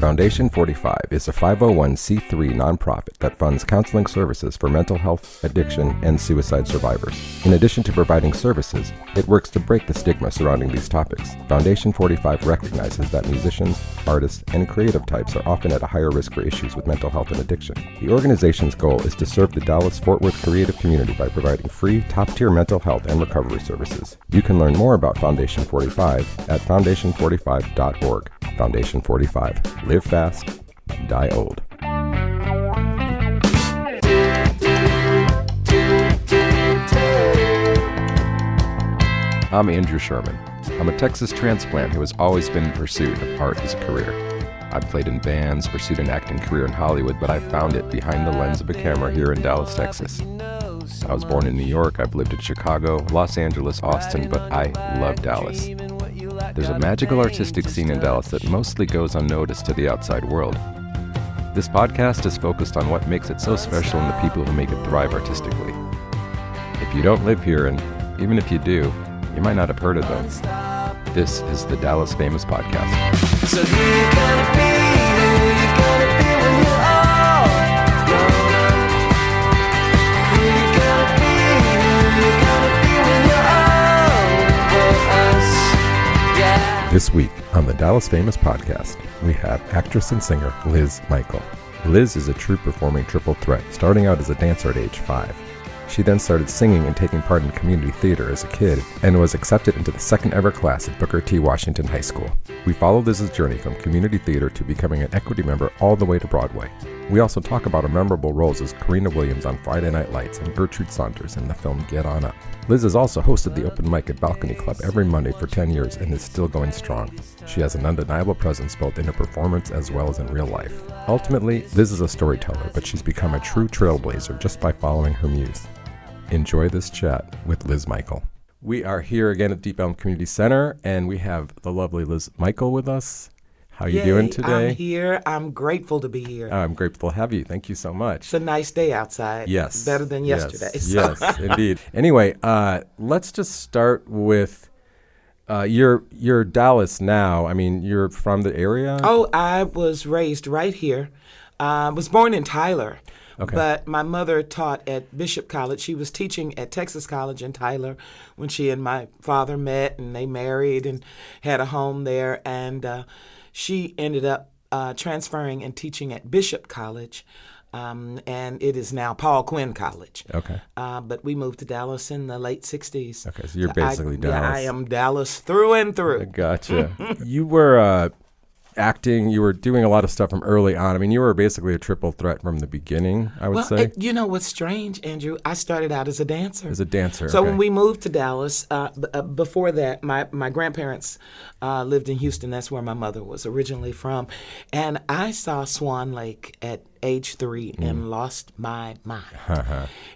Foundation 45 is a 501c3 nonprofit that funds counseling services for mental health, addiction, and suicide survivors. In addition to providing services, it works to break the stigma surrounding these topics. Foundation 45 recognizes that musicians, artists, and creative types are often at a higher risk for issues with mental health and addiction. The organization's goal is to serve the Dallas-Fort Worth creative community by providing free, top-tier mental health and recovery services. You can learn more about Foundation 45 at foundation45.org. Foundation 45. Live fast, die old. I'm Andrew Sherman. I'm a Texas transplant who has always been in pursuit of art as a career. I've played in bands, pursued an acting career in Hollywood, but I found it behind the lens of a camera here in Dallas, Texas. I was born in New York, I've lived in Chicago, Los Angeles, Austin, but I love Dallas. There's a magical artistic scene in Dallas that mostly goes unnoticed to the outside world. This podcast is focused on what makes it so special and the people who make it thrive artistically. If you don't live here, and even if you do, you might not have heard of them. This is the Dallas Famous Podcast. So who you gonna be? Who you gonna be when you're all grown up? Who you gonna be? Who you gonna be when you're all for us? Yeah. This week on the Dallas Famous Podcast, we have actress and singer Liz Mikel. Liz is a true performing triple threat, starting out as a dancer at age 5. She then started singing and taking part in community theater as a kid and was accepted into the second ever class at Booker T. Washington High School. We followed Liz's journey from community theater to becoming an equity member all the way to Broadway. We also talk about her memorable roles as Corrina Williams on Friday Night Lights and Gertude Saunders in the film Get On Up. Liz has also hosted the open mic at Balcony Club every Monday for 10 years and is still going strong. She has an undeniable presence both in her performance as well as in real life. Ultimately, Liz is a storyteller, but she's become a true trailblazer just by following her muse. Enjoy this chat with Liz Mikel. We are here again at Deep Elm Community Center, and we have the lovely Liz Mikel with us. How are you doing today? I'm here. I'm grateful to be here. I'm grateful to have you. Thank you so much. It's a nice day outside. Yes. Better than yesterday. Yes, indeed. Anyway, let's just start with you're Dallas now. I mean, you're from the area? Oh, I was raised right here. I was born in Tyler. Okay. But my mother taught at Bishop College. She was teaching at Texas College in Tyler when she and my father met, and they married and had a home there. And she ended up transferring and teaching at Bishop College, and it is now Paul Quinn College. Okay. But we moved to Dallas in the late 60s. Okay, so you're basically Dallas. Yeah, I am Dallas through and through. Gotcha. You were acting, you were doing a lot of stuff from early on. I mean, you were basically a triple threat from the beginning, I would say. You know what's strange, Andrew? I started out as a dancer. As a dancer, So okay. when we moved to Dallas, before that, my grandparents lived in Houston. That's where my mother was originally from. And I saw Swan Lake at age 3 and lost my mind.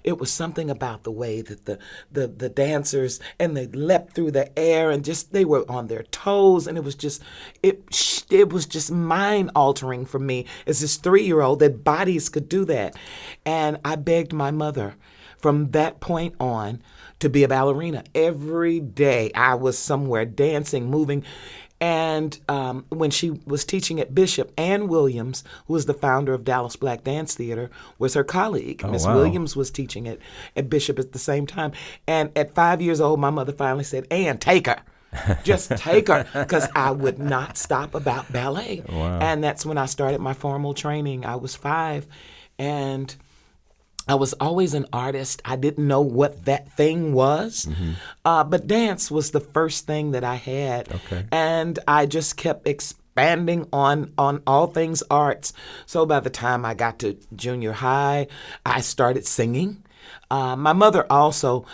It was something about the way that the dancers, and they leapt through the air and just, they were on their toes, and it was just, it was just mind altering for me as this 3-year-old that bodies could do that. And I begged my mother from that point on to be a ballerina. Every day I was somewhere dancing, moving. And when she was teaching at Bishop, Ann Williams, who was the founder of Dallas Black Dance Theater, was her colleague. Oh, Miss wow. Williams was teaching at Bishop at the same time. And at 5 years old, my mother finally said, Ann, take her. Just take her, because I would not stop about ballet. Wow. And that's when I started my formal training. I was 5, and I was always an artist. I didn't know what that thing was, but dance was the first thing that I had. Okay. And I just kept expanding on all things arts. So by the time I got to junior high, I started singing. My mother also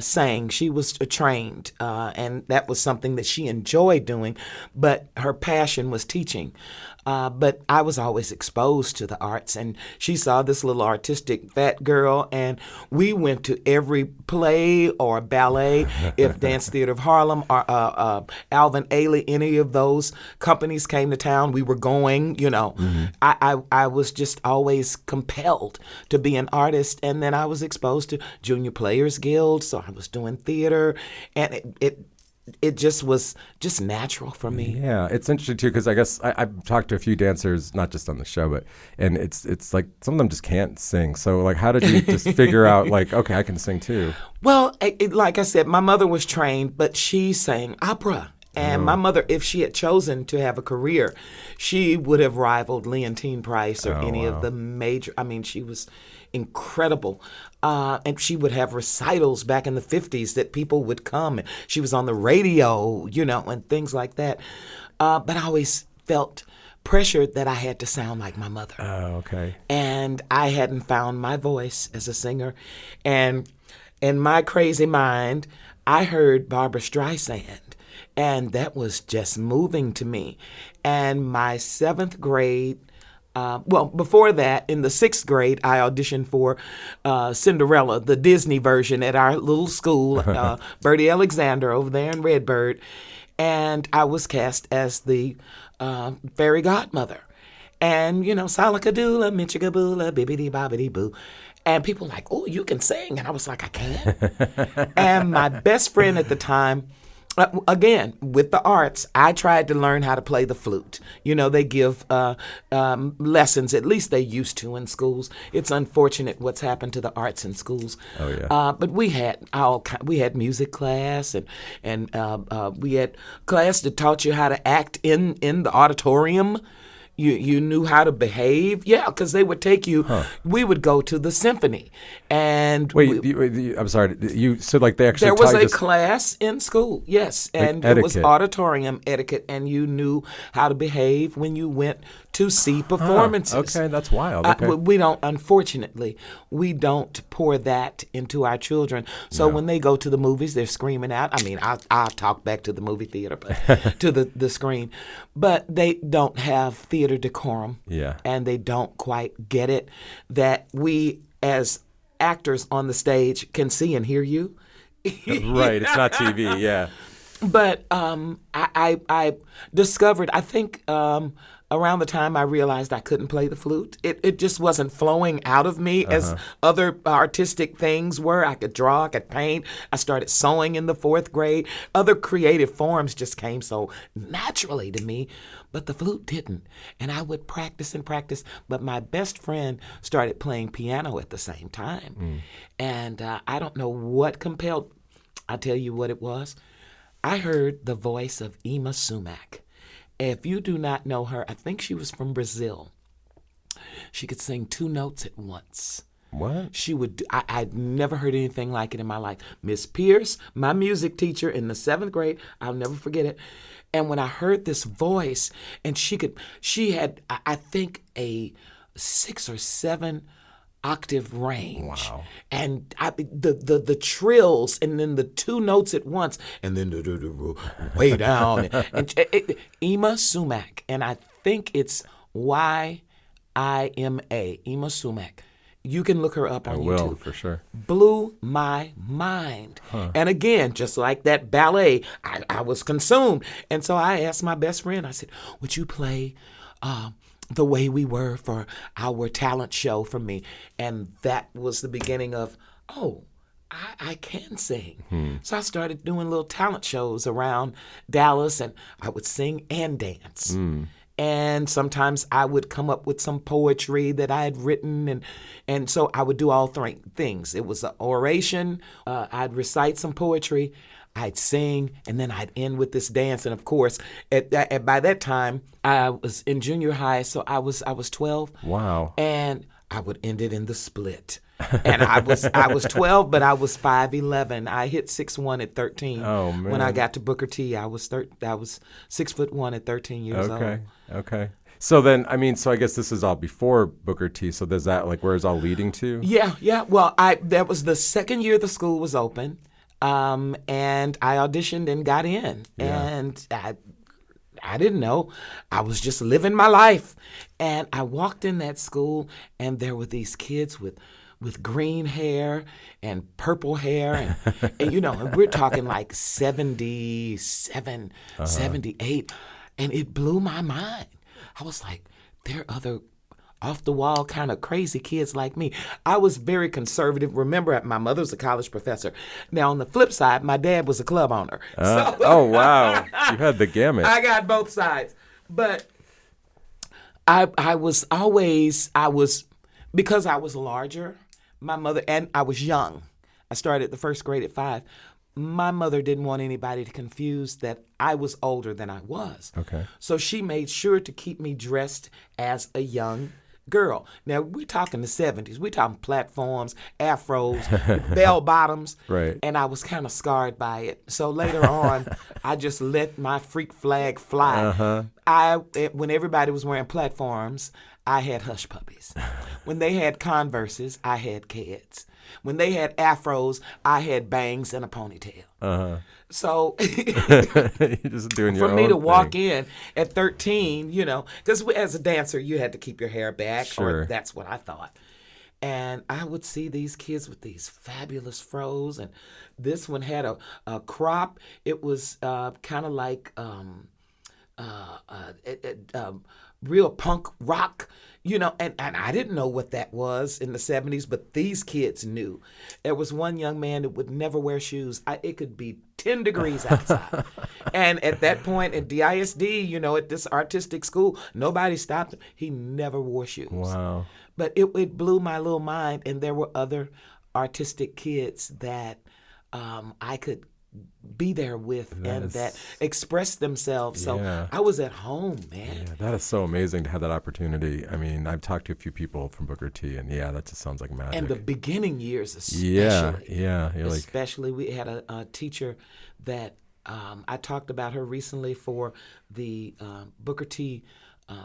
sang. She was trained, and that was something that she enjoyed doing, but her passion was teaching. But I was always exposed to the arts, and she saw this little artistic fat girl, and we went to every play or ballet. If Dance Theater of Harlem or Alvin Ailey, any of those companies came to town, we were going, you know. I was just always compelled to be an artist, and then I was exposed to Junior Players Guild, so I was doing theater, and it it just was just natural for me. Yeah, it's interesting too because I guess I've talked to a few dancers, not just on the show, but and it's like some of them just can't sing. So like, how did you just figure out like, okay, I can sing too? Well, like I said, my mother was trained, but she sang opera. And my mother, if she had chosen to have a career, she would have rivaled Leontine Price or any of the major. I mean, she was incredible. And she would have recitals back in the 50s that people would come. And she was on the radio, and things like that. But I always felt pressured that I had to sound like my mother. Oh, okay. And I hadn't found my voice as a singer. And in my crazy mind, I heard Barbra Streisand. And that was just moving to me. And my 7th grade, before that, in the 6th grade, I auditioned for Cinderella, the Disney version at our little school, Bertie Alexander over there in Redbird. And I was cast as the fairy godmother. And, Salakadoola, Michigaboola, bibbidi bobbidi boo. And people were like, oh, you can sing. And I was like, I can. And my best friend at the time, again, with the arts, I tried to learn how to play the flute. They give lessons, at least they used to in schools. It's unfortunate what's happened to the arts in schools. Oh, yeah. But we had music class and we had class that taught you how to act in the auditorium. You knew how to behave. Yeah, because they would take you. We would go to the symphony. And I'm sorry. So like they actually there was taught a you class in school, yes. And like it was etiquette. auditorium etiquette. And you knew how to behave when you went to see performances. Okay, that's wild. Okay. Unfortunately, we don't pour that into our children. So when they go to the movies, they're screaming out. I mean, I'll talk back to the movie theater, but to the screen. But they don't have theater decorum. Yeah. And they don't quite get it that we as actors on the stage can see and hear you. Right, it's not TV, yeah. But I discovered, I think around the time I realized I couldn't play the flute, it just wasn't flowing out of me as other artistic things were. I could draw, I could paint. I started sewing in the 4th grade. Other creative forms just came so naturally to me, but the flute didn't. And I would practice and practice, but my best friend started playing piano at the same time. And I don't know what compelled, I'll tell you what it was. I heard the voice of Ima Sumac. If you do not know her, I think she was from Brazil. She could sing 2 notes at once. What? She would. I'd never heard anything like it in my life. Miss Pierce, my music teacher in the 7th grade, I'll never forget it. And when I heard this voice, and she had, I think, a 6 or 7 octave range. Wow. And the trills and then the 2 notes at once and then the way down. and Ima Sumac. And I think it's Yima, Ima Sumac. You can look her up on YouTube. I will, for sure. Blew my mind. And again, just like that ballet, I was consumed. And so I asked my best friend, I said, would you play The Way We Were for our talent show for me? And that was the beginning of, I can sing. So I started doing little talent shows around Dallas, and I would sing and dance. And sometimes I would come up with some poetry that I had written, and so I would do all 3 things. It was an oration, I'd recite some poetry, I'd sing, and then I'd end with this dance. And of course, by that time, I was in junior high, so I was 12. Wow. And I would end it in the split. And I was 12, but I was 5'11". I hit 6'1" at 13. Oh, man. When I got to Booker T, I was 6'1" at 13 years old. Okay. So then, so I guess this is all before Booker T. So does that, like, where it's all leading to? Yeah. Well, that was the 2nd year the school was open, and I auditioned and got in, and I didn't know. I was just living my life, and I walked in that school, and there were these kids with green hair and purple hair. And we're talking like 77, 78. And it blew my mind. I was like, there are off the wall kind of crazy kids like me. I was very conservative. Remember, my mother was a college professor. Now, on the flip side, my dad was a club owner. Oh, wow. You had the gamut. I got both sides. But I was because I was larger, my mother, and I was young. I started the first grade at 5. My mother didn't want anybody to confuse that I was older than I was. Okay. So she made sure to keep me dressed as a young girl. Now, we're talking the 70s. We're talking platforms, afros, bell bottoms. Right. And I was kind of scarred by it. So later on, I just let my freak flag fly. When everybody was wearing platforms, I had hush puppies. When they had Converses, I had kids. When they had afros, I had bangs and a ponytail. So You're just doing your for own me to walk thing. in at 13, because as a dancer, you had to keep your hair back, Sure. or that's what I thought. And I would see these kids with these fabulous fros, and this one had a crop. It was kind of like real punk rock, and I didn't know what that was in the 70s, but these kids knew. There was one young man that would never wear shoes. It could be 10 degrees outside. And at that point at DISD, at this artistic school, nobody stopped him. He never wore shoes. Wow. But it blew my little mind, and there were other artistic kids that I could be there with that expressed themselves. So Yeah. I was at home, man. Yeah, that is so amazing to have that opportunity. I mean, I've talked to a few people from Booker T, and that just sounds like magic. And the beginning years especially. Yeah. You're like, Especially, we had a teacher that I talked about her recently for the Booker T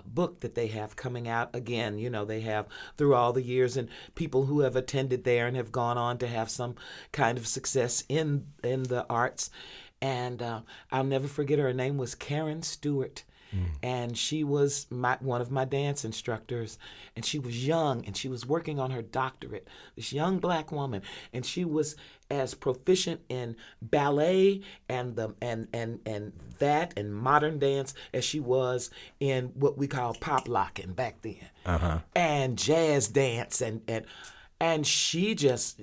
book that they have coming out. Again, they have through all the years, and people who have attended there and have gone on to have some kind of success in the arts. And I'll never forget her. Her name was Karen Stewart. And she was one of my dance instructors, and she was young, and she was working on her doctorate, this young black woman, and she was as proficient in ballet and modern dance as she was in what we call pop locking back then, and jazz dance, and she just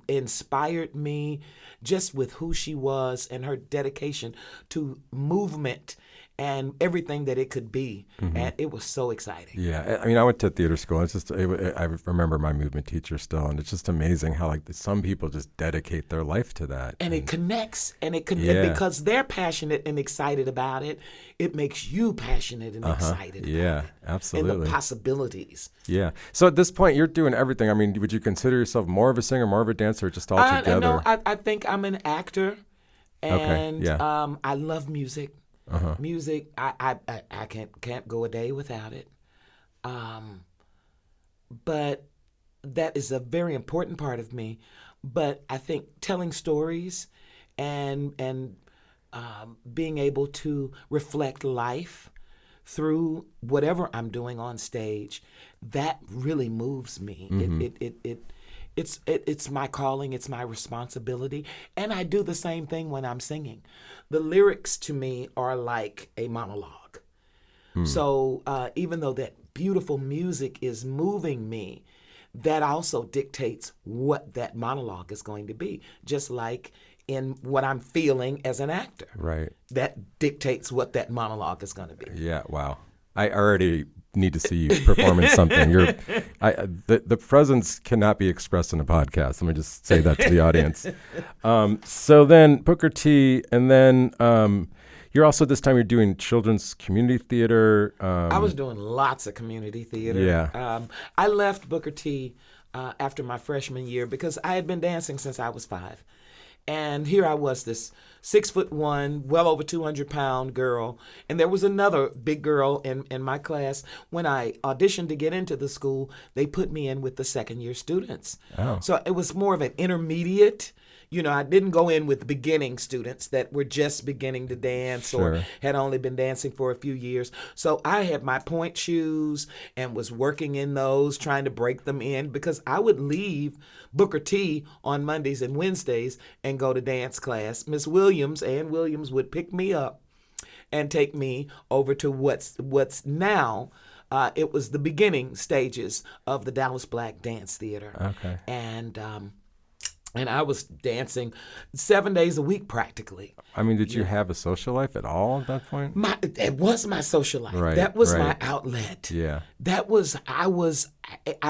inspired me just with who she was and her dedication to movement and everything that it could be. And it was so exciting. yeah. I mean, I went to theater school. I remember my movement teacher still, and it's just amazing how some people just dedicate their life to that. And it connects, and Yeah. because they're passionate and excited about it, it makes you passionate and excited Yeah, about it. absolutely. And the possibilities. Yeah. So at this point, you're doing everything. I mean, would you consider yourself more of a singer, more of a dancer, or just all together? No, I think I'm an actor, and yeah. I love music. Music, I can't go a day without it. But that is a very important part of me. But I think telling stories and being able to reflect life through whatever I'm doing on stage, that really moves me. It's my calling, it's my responsibility, and I do the same thing when I'm singing. The lyrics to me are like a monologue. So even though that beautiful music is moving me, that also dictates what that monologue is going to be, just like in what I'm feeling as an actor. Right. That dictates what that monologue is going to be. Yeah. Wow. I already need to see you performing something. The presence cannot be expressed in a podcast. Let me just say that to the audience. So then Booker T, and then you're also this time you're doing children's community theater. I was doing lots of community theater. Yeah. I left Booker T after my freshman year because I had been dancing since I was 5. And here I was, this 6'1", well over 200-pound girl. And there was another big girl in my class. When I auditioned to get into the school, they put me in with the second-year students. Oh. So it was more of an intermediate. I didn't go in with beginning students that were just beginning to dance Sure. or had only been dancing for a few years. So I had my point shoes and was working in those, trying to break them in, because I would leave Booker T on Mondays and Wednesdays and go to dance class. Miss Williams, Ann Williams, would pick me up and take me over to what's now it was the beginning stages of the Dallas Black Dance Theater. Okay. And I was dancing 7 days a week practically. I mean, did you have a social life at all at that point? It was my social life. Right, That was my right. outlet. Yeah. That was I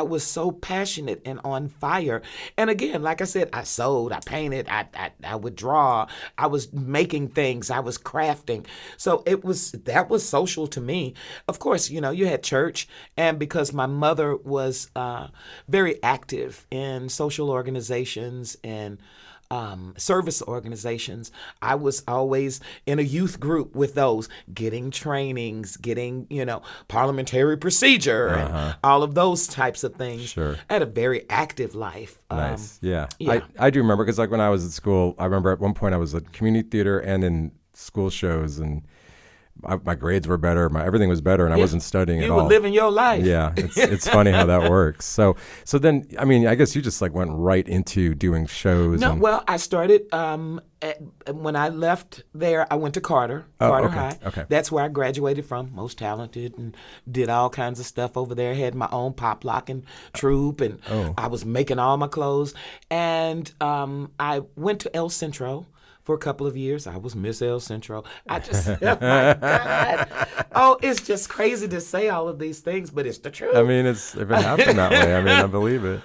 was so passionate and on fire. And again, like I said, I sewed, I painted, I would draw, I was making things, I was crafting. So that was social to me. Of course, you had church, and because my mother was very active in social organizations and service organizations, I was always in a youth group with those, getting trainings, getting, parliamentary procedure, and all of those types of things. Sure. I had a very active life. Nice. Yeah. yeah. I do remember, because like when I was at school, I remember at one point I was at community theater and in school shows, and my grades were better, everything was better, and I wasn't studying at all. You were living your life. Yeah, it's funny how that works. So then, I mean, I guess you just like went right into doing shows. No, well, I started when I left there. I went to Carter okay, High. okay. That's where I graduated from. Most talented, and did all kinds of stuff over there. Had my own pop locking troupe, and I was making all my clothes. And I went to El Centro for a couple of years. I was Miss El Centro. I just, oh my God. Oh, it's just crazy to say all of these things, but it's the truth. I mean, if it happened that way, I mean, I believe it.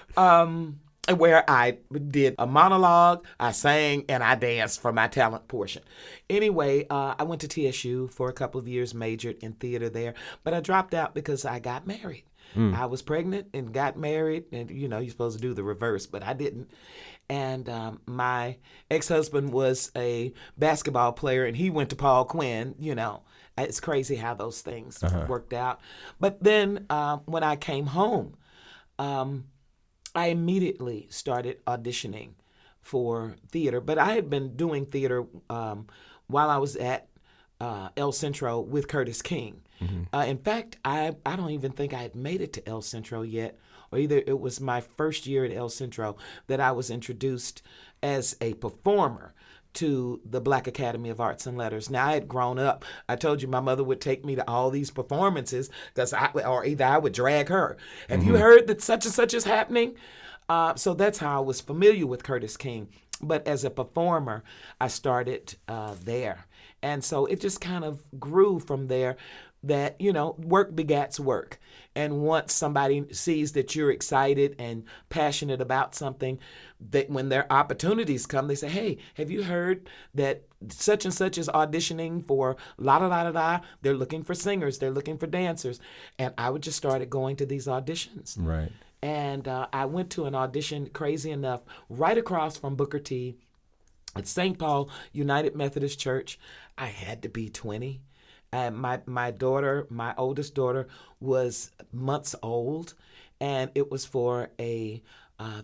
Where I did a monologue, I sang, and I danced for my talent portion. Anyway, I went to TSU for a couple of years, majored in theater there, but I dropped out because I got married. I was pregnant and got married, and you're supposed to do the reverse, but I didn't. And my ex-husband was a basketball player, and he went to Paul Quinn. It's crazy how those things worked out. But then when I came home, I immediately started auditioning for theater. But I had been doing theater while I was at El Centro with Curtis King. In fact, I don't even think I had made it to El Centro yet, or either it was my first year at El Centro that I was introduced as a performer to the Black Academy of Arts and Letters. Now, I had grown up. I told you my mother would take me to all these performances, or either I would drag her. Have you heard that such and such is happening? So that's how I was familiar with Curtis King. But as a performer, I started there. And so it just kind of grew from there, that, work begats work. And once somebody sees that you're excited and passionate about something, that when their opportunities come, they say, hey, have you heard that such and such is auditioning for la-da-da-da-da? They're looking for singers. They're looking for dancers. And I would just started going to these auditions. Right. And I went to an audition, crazy enough, right across from Booker T at St. Paul United Methodist Church. I had to be 20. And my daughter, my oldest daughter, was months old, and it was for a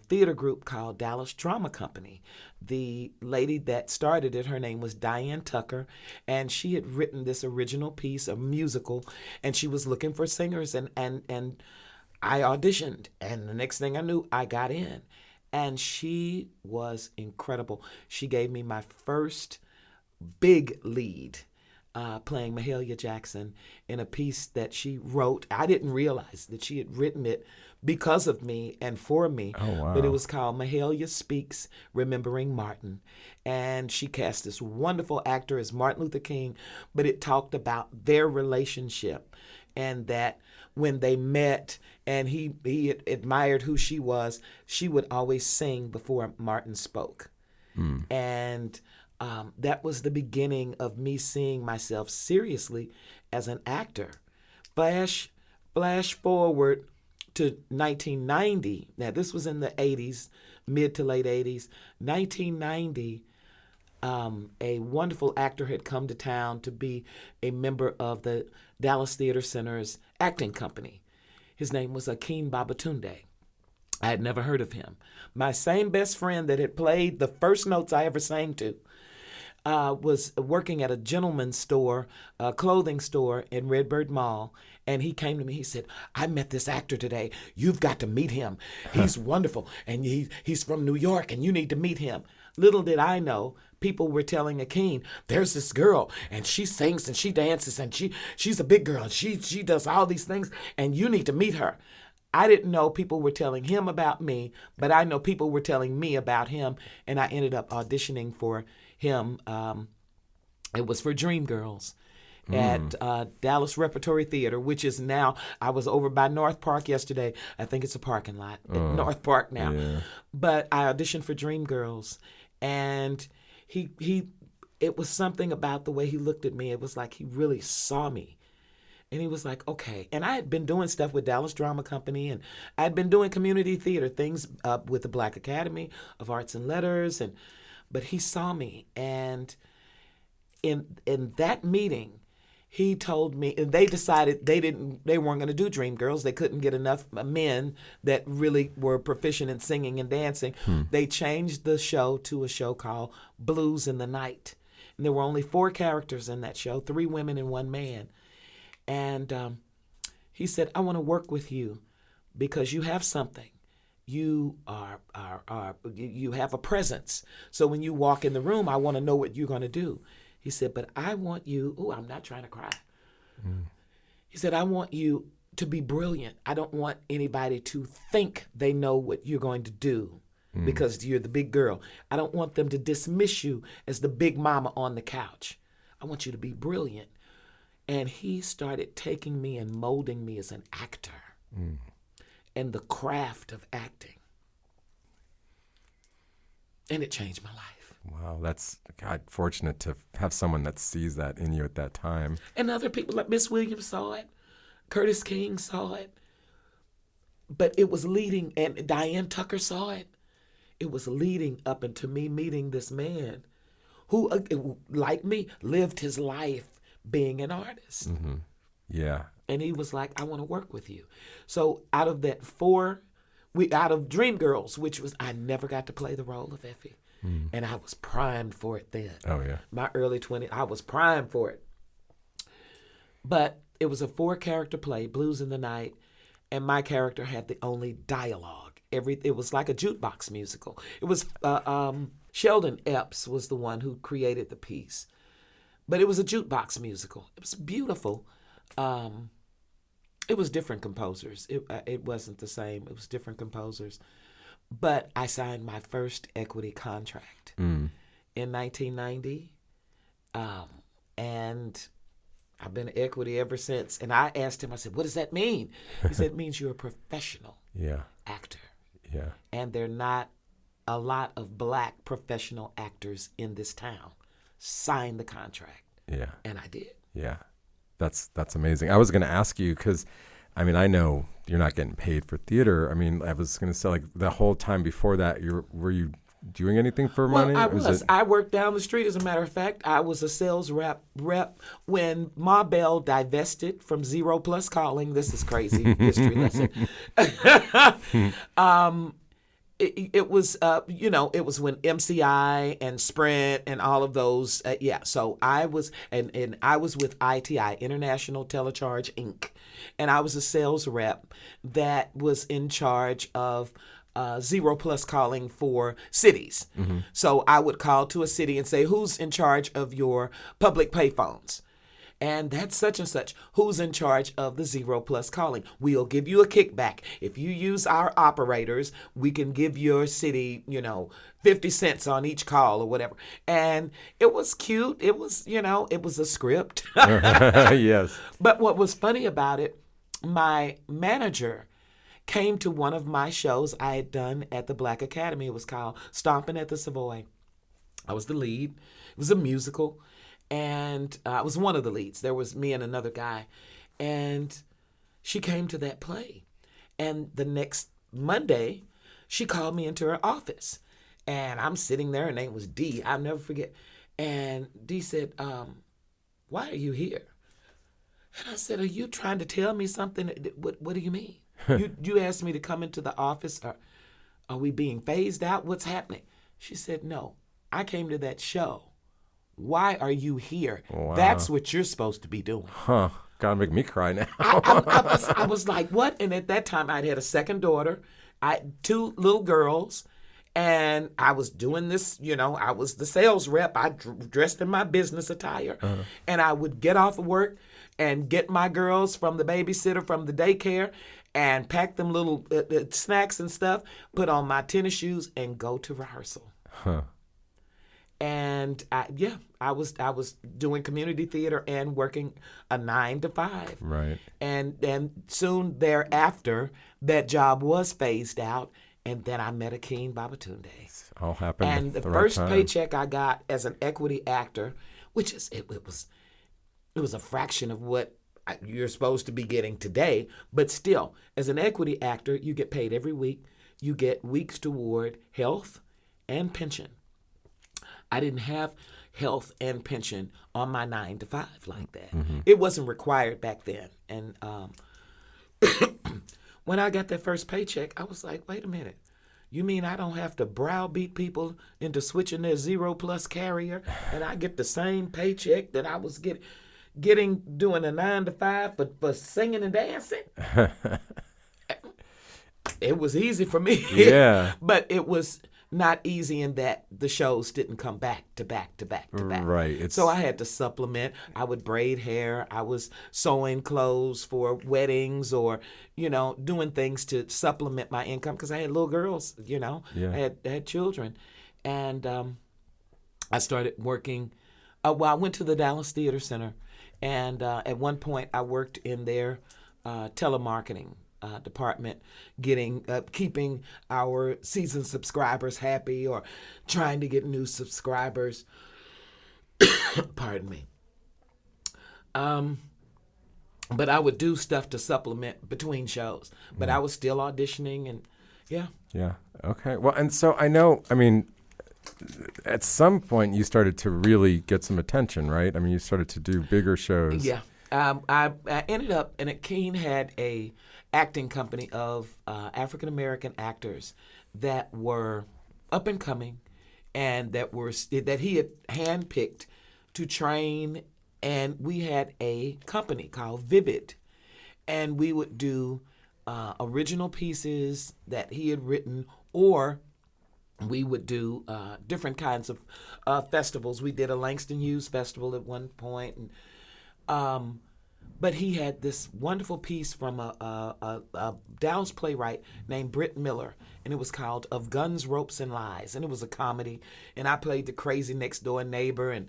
theater group called Dallas Drama Company. The lady that started it, her name was Diane Tucker, and she had written this original piece, a musical, and she was looking for singers, and I auditioned, and the next thing I knew, I got in. And she was incredible. She gave me my first big lead, playing Mahalia Jackson in a piece that she wrote. I didn't realize that she had written it because of me and for me. Oh, wow. But it was called Mahalia Speaks, Remembering Martin. And she cast this wonderful actor as Martin Luther King, but it talked about their relationship, and that when they met and he admired who she was, she would always sing before Martin spoke. And that was the beginning of me seeing myself seriously as an actor. Flash forward to 1990. Now, this was in the 80s, mid to late 80s. 1990, a wonderful actor had come to town to be a member of the Dallas Theater Center's acting company. His name was Akeem Babatunde. I had never heard of him. My same best friend that had played the first notes I ever sang to was working at a gentleman's store, a clothing store in Redbird Mall. And he came to me, he said, I met this actor today. You've got to meet him. He's wonderful. And he's from New York, and you need to meet him. Little did I know, people were telling Akeem, there's this girl, and she sings and she dances, and she's a big girl, and she does all these things, and you need to meet her. I didn't know people were telling him about me, but I know people were telling me about him, and I ended up auditioning for him. It was for Dreamgirls at Dallas Repertory Theater, which is now, I was over by North Park yesterday. I think it's a parking lot at North Park now. Yeah. But I auditioned for Dreamgirls, and it was something about the way he looked at me. It was like he really saw me. And he was like, okay. And I had been doing stuff with Dallas Drama Company, and I had been doing community theater things with the Black Academy of Arts and Letters. But he saw me. And in that meeting, he told me, and they decided they weren't going to do Dreamgirls. They couldn't get enough men that really were proficient in singing and dancing. They changed the show to a show called Blues in the Night. And there were only 4 characters in that show, 3 women and 1 man. And he said, I want to work with you because you have something. You you have a presence. So when you walk in the room, I want to know what you're going to do. He said, but I want you, I'm not trying to cry. He said, I want you to be brilliant. I don't want anybody to think they know what you're going to do because you're the big girl. I don't want them to dismiss you as the big mama on the couch. I want you to be brilliant. And he started taking me and molding me as an actor and the craft of acting. And it changed my life. Wow, that's fortunate to have someone that sees that in you at that time. And other people like Miss Williams saw it. Curtis King saw it. But it was leading, and Diane Tucker saw it. It was leading up into me meeting this man who, like me, lived his life being an artist. Yeah. And he was like, I want to work with you. So out of that 4, out of Dreamgirls, which was, I never got to play the role of Effie. And I was primed for it then. Oh, yeah. My early 20s, I was primed for it. But it was a 4-character play, Blues in the Night, and my character had the only dialogue. It was like a jukebox musical. It was, Sheldon Epps was the one who created the piece. But it was a jukebox musical. It was beautiful. It was different composers. It wasn't the same. It was different composers. But I signed my first equity contract in 1990. And I've been equity ever since. And I asked him, I said, what does that mean? He said, it means you're a professional actor. Yeah. And there are not a lot of Black professional actors in this town. Sign the contract. Yeah. And I did. Yeah. That's amazing. I was going to ask you because, I mean, I know you're not getting paid for theater. I mean, I was going to say, like, the whole time before that, were you doing anything for money? Well, I was. I worked down the street, as a matter of fact. I was a sales rep when Ma Bell divested from Zero Plus Calling. This is crazy history lesson. It was, it was when MCI and Sprint and all of those, So I was, and I was with ITI, International Telecharge Inc., and I was a sales rep that was in charge of Zero Plus Calling for cities. So I would call to a city and say, who's in charge of your public payphones? And that's such and such. Who's in charge of the Zero Plus Calling? We'll give you a kickback. If you use our operators, we can give your city, 50 cents on each call or whatever. And it was cute. It was, it was a script. Yes. But what was funny about it, my manager came to one of my shows I had done at the Black Academy. It was called Stomping at the Savoy. I was the lead. It was a musical. And I was one of the leads. There was me and another guy. And she came to that play. And the next Monday, she called me into her office. And I'm sitting there. Her name was Dee. I'll never forget. And Dee said, why are you here? And I said, are you trying to tell me something? What do you mean? You asked me to come into the office. Or are we being phased out? What's happening? She said, no, I came to that show. Why are you here? Wow. That's what you're supposed to be doing. Huh. Gotta make me cry now. I was like, what? And at that time, I'd had a second daughter, 2 little girls, And I was doing this, I was the sales rep. I dressed in my business attire. And I would get off of work and get my girls from the babysitter, from the daycare, and pack them little snacks and stuff, put on my tennis shoes, and go to rehearsal. And I was doing community theater and working a 9 to 5. Right. And soon thereafter, that job was phased out, and then I met Akeem Babatunde. All happened And at the the first right time. paycheck I got as an equity actor, which is it was a fraction of what you're supposed to be getting today, but still, as an equity actor, you get paid every week. You get weeks toward health and pension. I didn't have health and pension on my 9 to 5 like that. It wasn't required back then. And when I got that first paycheck, I was like, wait a minute. You mean I don't have to browbeat people into switching their 0+ carrier, and I get the same paycheck that I was getting doing a 9 to 5 for singing and dancing? It was easy for me. Yeah. But it was not easy in that the shows didn't come back to back to back to back. Right. So I had to supplement. I would braid hair. I was sewing clothes for weddings or, doing things to supplement my income because I had little girls, Yeah. I had children. And I started working. I went to the Dallas Theater Center. And at one point I worked in their telemarketing department, keeping our season subscribers happy or trying to get new subscribers. Pardon me. But I would do stuff to supplement between shows. But I was still auditioning and yeah. Yeah. Okay. Well, and so I know, at some point you started to really get some attention, right? You started to do bigger shows. Yeah. I ended up, and Keene had a acting company of African-American actors that were up and coming and that he had handpicked to train. And we had a company called Vivid. And we would do original pieces that he had written, or we would do different kinds of festivals. We did a Langston Hughes festival at one point. And, but he had this wonderful piece from a Dallas playwright named Britt Miller, and it was called Of Guns, Ropes, and Lies. And it was a comedy. And I played the crazy next-door neighbor. And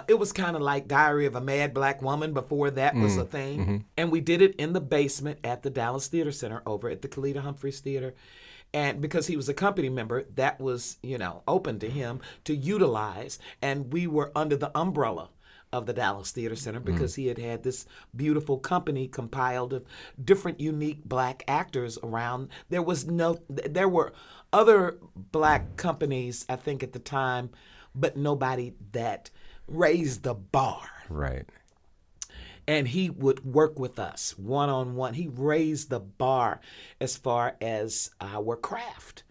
it was kind of like Diary of a Mad Black Woman before that was a thing. Mm-hmm. And we did it in the basement at the Dallas Theater Center over at the Kalita Humphreys Theater. And because he was a company member, that was, open to him to utilize. And we were under the umbrella of the Dallas Theater Center because he had this beautiful company compiled of different unique black actors around. There were other black companies, I think, at the time, but nobody that raised the bar. Right. And he would work with us one-on-one. He raised the bar as far as our craft.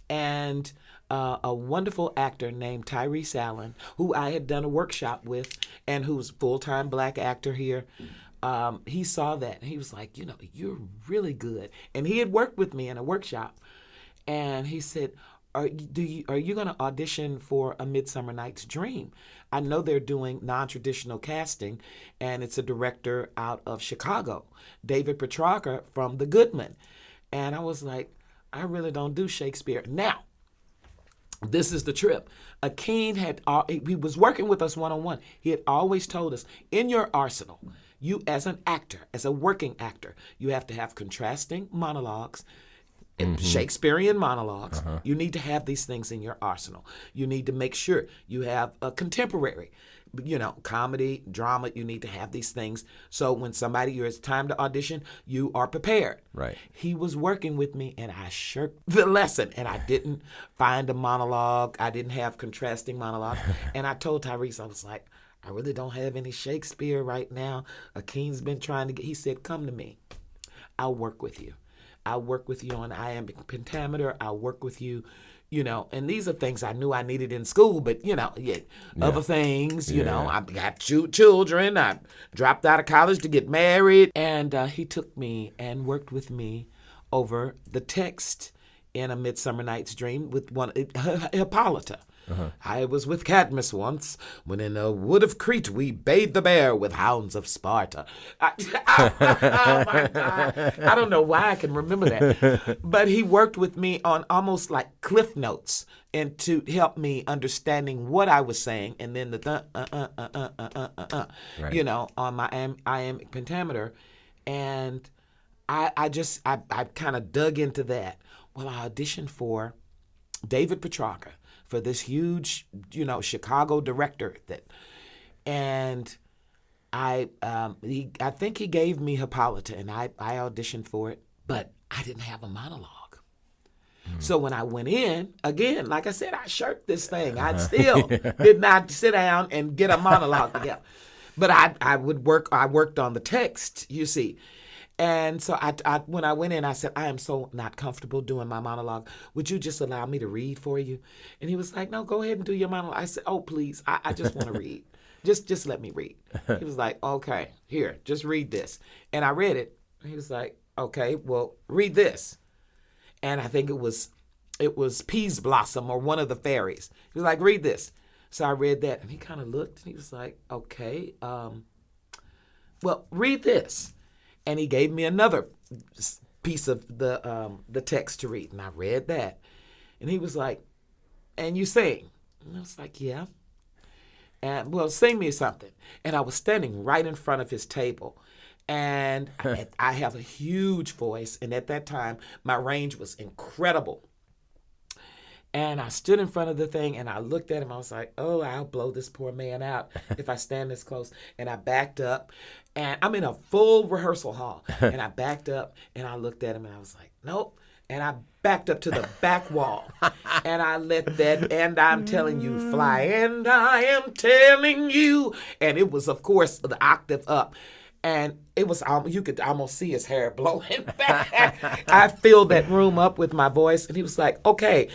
And a wonderful actor named Tyrese Allen, who I had done a workshop with and who's a full-time black actor here, he saw that. And he was like, you're really good. And he had worked with me in a workshop. And he said, are you going to audition for A Midsummer Night's Dream? I know they're doing non-traditional casting, and it's a director out of Chicago, David Petrarca from The Goodman. And I was like, I really don't do Shakespeare. Now, this is the trip. Akeem he was working with us one-on-one. He had always told us, in your arsenal, you as an actor, as a working actor, you have to have contrasting monologues, Shakespearean monologues. You need to have these things in your arsenal. You need to make sure you have a contemporary, comedy, drama. You need to have these things. So when it's time to audition, you are prepared. Right. He was working with me, and I shirked the lesson, and I didn't find a monologue. I didn't have contrasting monologue. And I told Tyrese, I was like, I really don't have any Shakespeare right now. Akeem's been trying to he said, come to me. I'll work with you. I'll work with you on iambic pentameter. I'll work with you, and these are things I knew I needed in school, but, other things, I got children. I dropped out of college to get married. And he took me and worked with me over the text in A Midsummer Night's Dream with Hippolyta. I was with Cadmus once, when in a wood of Crete we bayed the bear with hounds of Sparta. Oh my God. I don't know why I can remember that. But he worked with me on almost like cliff notes and to help me understanding what I was saying, and then the Right. you know, on my iambic pentameter. And I kind of dug into that. Well, I auditioned for David Petrarca, for this huge, you know, Chicago director and I think he gave me Hippolyta, and I auditioned for it, but I didn't have a monologue. So when I went in, again, like I said, I shirked this thing. I still did not sit down and get a monologue together. But I worked on the text, you see. And so I when I went in, I said, I am so not comfortable doing my monologue. Would you just allow me to read for you? And he was like, no, go ahead and do your monologue. I said, oh, please, I just want to read. Just let me read. He was like, okay, here, just read this. And I read it. He was like, okay, well, read this. And I think it was Peas Blossom or one of the fairies. He was like, read this. So I read that, and he kind of looked, and he was like, okay, well, read this. And he gave me another piece of the text to read, and I read that. And he was like, and you sing? And I was like, yeah. And, well, sing me something. And I was standing right in front of his table. And I have a huge voice, and at that time, my range was incredible. And I stood in front of the thing, and I looked at him. I was like, oh, I'll blow this poor man out if I stand this close. And I backed up, and I'm in a full rehearsal hall. And I backed up, and I looked at him, and I was like, nope. And I backed up to the back wall, and I let that, and I'm telling you, fly, and I am telling you. And it was, of course, the octave up. And it was, you could almost see his hair blowing back. I filled that room up with my voice, and he was like, okay,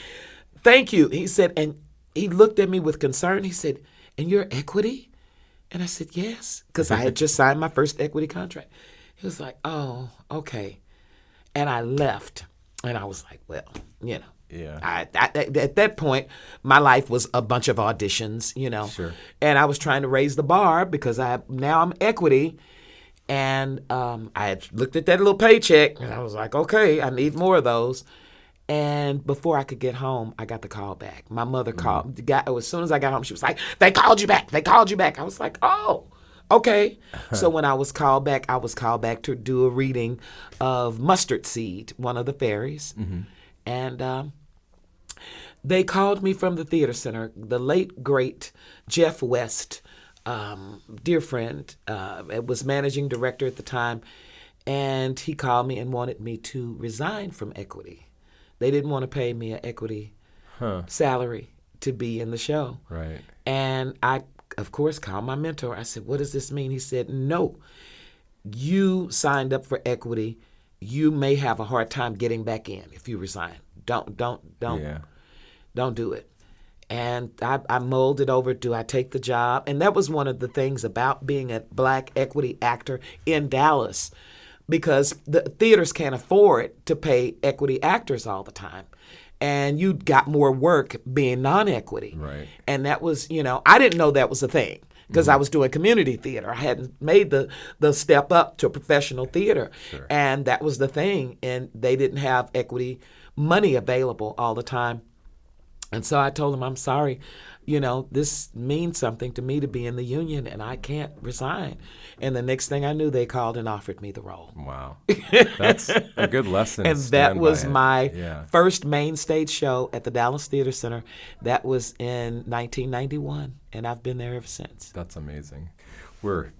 thank you. He said, and he looked at me with concern. He said, and you're Equity? And I said, yes, because I had just signed my first Equity contract. He was like, oh, okay. And I left, and I was like, well, you know. Yeah. At that point, my life was a bunch of auditions, you know. Sure. And I was trying to raise the bar because now I'm Equity. And I had looked at that little paycheck, and I was like, okay, I need more of those. And before I could get home, I got the call back. My mother called. As soon as I got home, she was like, they called you back. They called you back. I was like, oh, okay. So when I was called back to do a reading of Mustard Seed, one of the fairies. Mm-hmm. And they called me from the theater center. The late, great Jeff West, dear friend, was managing director at the time, and he called me and wanted me to resign from Equity. They didn't want to pay me an Equity salary to be in the show. Right. And I, of course, called my mentor. I said, what does this mean? He said, no, you signed up for Equity. You may have a hard time getting back in if you resign. Don't do it. And I mulled it over. Do I take the job? And that was one of the things about being a Black Equity actor in Dallas, because the theaters can't afford to pay Equity actors all the time. And you got more work being non-Equity. Right. And that was, you know, I didn't know that was a thing because I was doing community theater. I hadn't made the step up to professional theater. Sure. And that was the thing. And they didn't have Equity money available all the time. And so I told him, I'm sorry, you know, this means something to me to be in the union, and I can't resign. And the next thing I knew, they called and offered me the role. Wow. That's a good lesson. And that was my Yeah. first main stage show at the Dallas Theater Center. That was in 1991, and I've been there ever since. That's amazing. We're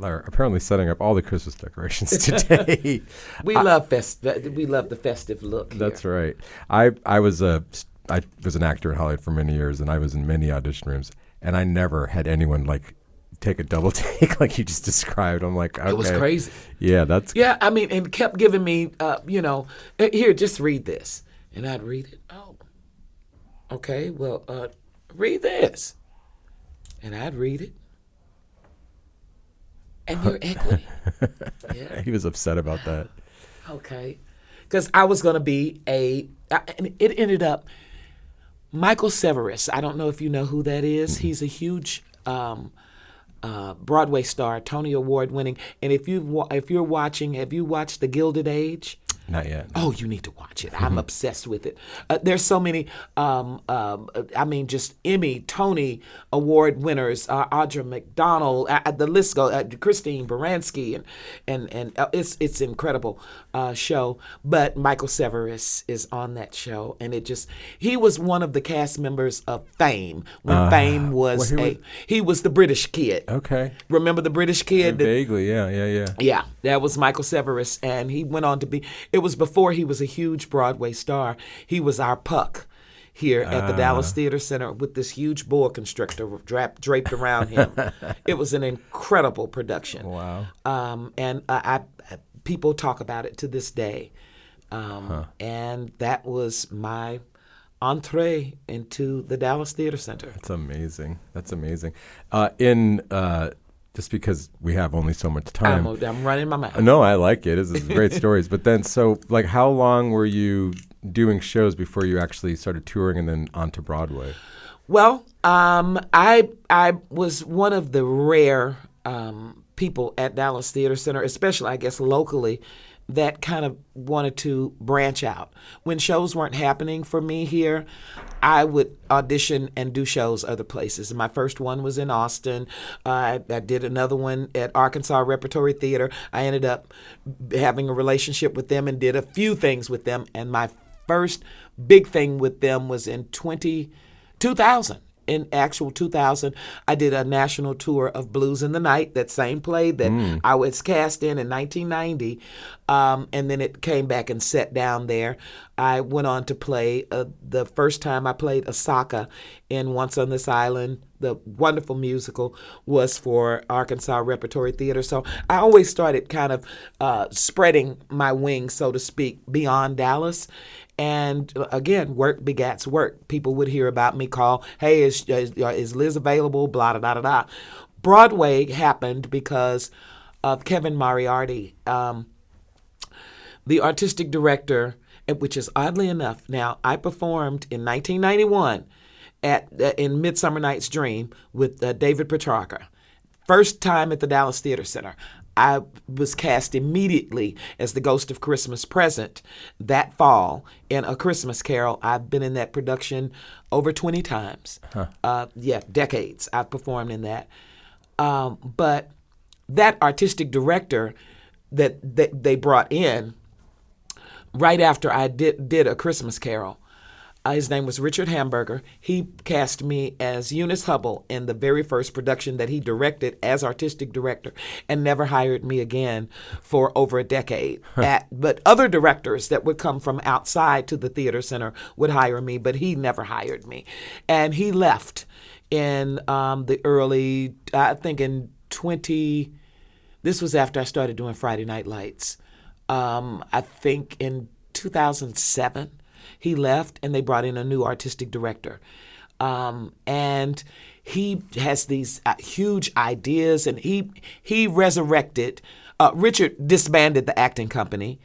apparently setting up all the Christmas decorations today. We love the festive look here. That's right. I was an actor in Hollywood for many years, and I was in many audition rooms, and I never had anyone like take a double take like you just described. I'm like, okay. It was crazy. Yeah, that's Yeah, I mean, and kept giving me, you know, here, just read this. And I'd read it. Oh, okay, well, read this. And I'd read it. And you're Equity. Yeah, He was upset about that. okay. because I was going to be and it ended up, Michael Severus. I don't know if you know who that is. He's a huge Broadway star, Tony Award winning. And if you're watching, have you watched The Gilded Age? Not yet. Oh, you need to watch it. I'm obsessed with it. There's so many, just Emmy, Tony Award winners, Audra McDonald, the list goes, Christine Baranski, and it's incredible show. But Michael Severus is on that show, and he was one of the cast members of Fame when Fame was he was the British kid. Okay. Remember the British kid? Vaguely, yeah. Yeah, that was Michael Severus, and he went on to be. It was before he was a huge Broadway star. He was our Puck here at the Dallas Theater Center with this huge boa constrictor draped around him. It was an incredible production. Wow. And people talk about it to this day. And that was my entree into the Dallas Theater Center. That's amazing. Just because we have only so much time. I'm running my mouth. No, I like it. This is great stories. But then, so like, how long were you doing shows before you actually started touring and then onto Broadway? Well, I was one of the rare people at Dallas Theater Center, especially, I guess, locally, that kind of wanted to branch out. When shows weren't happening for me here, I would audition and do shows other places. My first one was in Austin. I did another one at Arkansas Repertory Theater. I ended up having a relationship with them and did a few things with them. And my first big thing with them was in 2000. In actual 2000, I did a national tour of Blues in the Night, that same play that I was cast in 1990, and then it came back and sat down there. I went on to play, the first time I played Asaka in Once on This Island, the wonderful musical, was for Arkansas Repertory Theater. So I always started kind of spreading my wings, so to speak, beyond Dallas. And again, work begats work. People would hear about me, call, hey, is Liz available? Blah, da, da, da. Broadway happened because of Kevin Moriarty, the artistic director, which is oddly enough, now I performed in 1991 in Midsummer Night's Dream with David Petrarca. First time at the Dallas Theater Center. I was cast immediately as the Ghost of Christmas Present that fall in A Christmas Carol. I've been in that production over 20 times. Decades I've performed in that. But that artistic director that they brought in right after I did A Christmas Carol, his name was Richard Hamburger. He cast me as Eunice Hubble in the very first production that he directed as artistic director, and never hired me again for over a decade. But other directors that would come from outside to the theater center would hire me, but he never hired me. And he left in the early, I think in this was after I started doing Friday Night Lights. I think in 2007. He left, and they brought in a new artistic director. And he has these huge ideas, and he resurrected. Richard disbanded the acting company.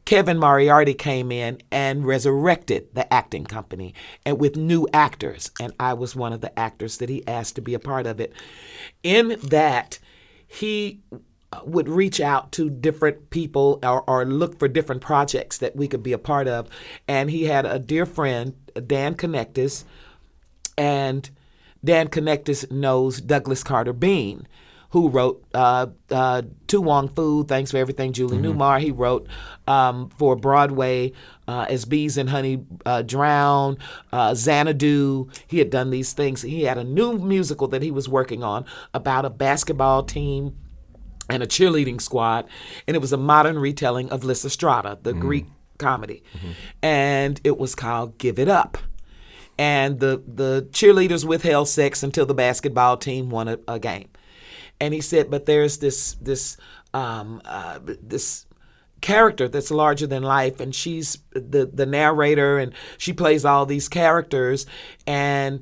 Kevin Moriarty came in and resurrected the acting company, and with new actors. And I was one of the actors that he asked to be a part of it. In that, he would reach out to different people or look for different projects that we could be a part of. And he had a dear friend, Dan Connectus, and Dan Connectus knows Douglas Carter Bean, who wrote To Wong Fu, Thanks for Everything, Julie Newmar. He wrote for Broadway As Bees and Honey Drown, Xanadu. He had done these things. He had a new musical that he was working on about a basketball team and a cheerleading squad, and it was a modern retelling of Lysistrata, the Greek comedy. And it was called Give It Up. And the cheerleaders withheld sex until the basketball team won a game. And he said, but there's this character that's larger than life, and she's the narrator, and she plays all these characters. And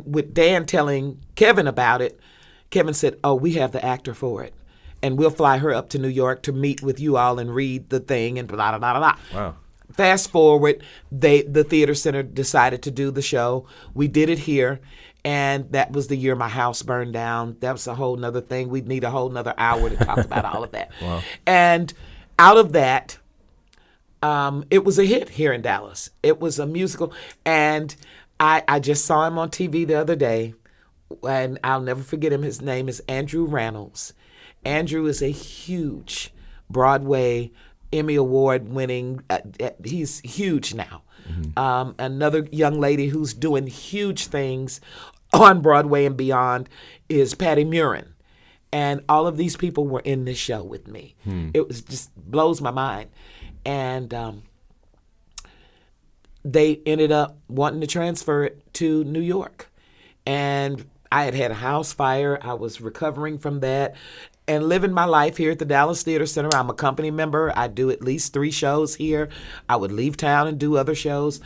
with Dan telling Kevin about it, Kevin said, oh, we have the actor for it. and we'll fly her up to New York to meet with you all and read the thing and blah, blah, blah, blah. Wow. Fast forward, the theater center decided to do the show. We did it here, and that was the year my house burned down. That was a whole nother thing. We'd need a whole nother hour to talk about all of that. Wow. And out of that, it was a hit here in Dallas. It was a musical, and I just saw him on TV the other day, and I'll never forget him. His name is Andrew Reynolds. Andrew is a huge Broadway Emmy Award winning, he's huge now. Another young lady who's doing huge things on Broadway and beyond is Patty Murin. And all of these people were in this show with me. It was just blows my mind. And they ended up wanting to transfer it to New York. And I had a house fire. I was recovering from that and living my life here at the Dallas Theater Center. I'm a company member. I do at least 3 shows here. I would leave town and do other shows.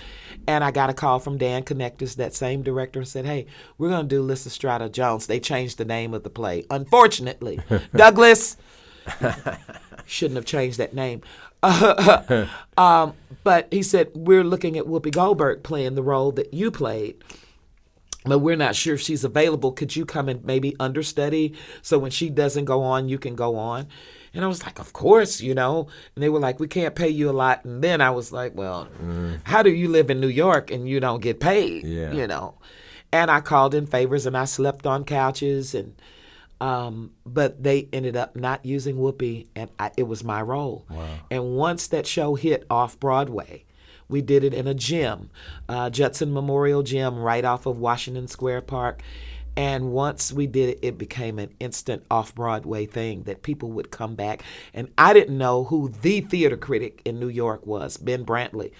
And I got a call from Dan Connectus, that same director, and said, hey, we're going to do Lysistrata Jones. They changed the name of the play. Unfortunately, Douglas shouldn't have changed that name. But he said, we're looking at Whoopi Goldberg playing the role that you played. But we're not sure if she's available. Could you come and maybe understudy so when she doesn't go on, you can go on? And I was like, of course, you know. And they were like, we can't pay you a lot. And then I was like, well, how do you live in New York and you don't get paid, you know? And I called in favors and I slept on couches. And but they ended up not using Whoopi, and it was my role. Wow. And once that show hit off Broadway, we did it in a gym, Judson Memorial Gym, right off of Washington Square Park. And once we did it, it became an instant off-Broadway thing that people would come back. And I didn't know who the theater critic in New York was, Ben Brantley.